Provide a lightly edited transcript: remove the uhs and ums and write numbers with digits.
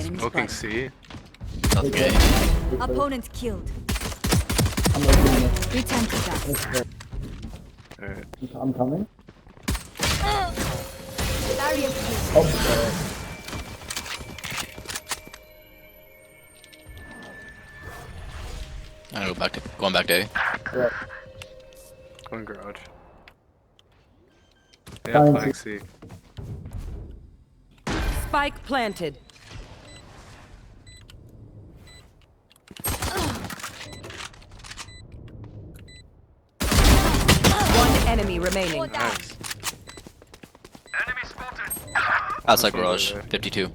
Enemy Smoking spotted. C. That's gay. Opponent killed. I'm opening it. Return to dust. Let's go. Alright. I'm coming. Barrier killed. Oh, I'm gonna go back to going back to A. yeah. Going garage. Yeah, Fine. playing C. Spike planted. One enemy remaining. Nice. Outside That's one garage, over there. 52.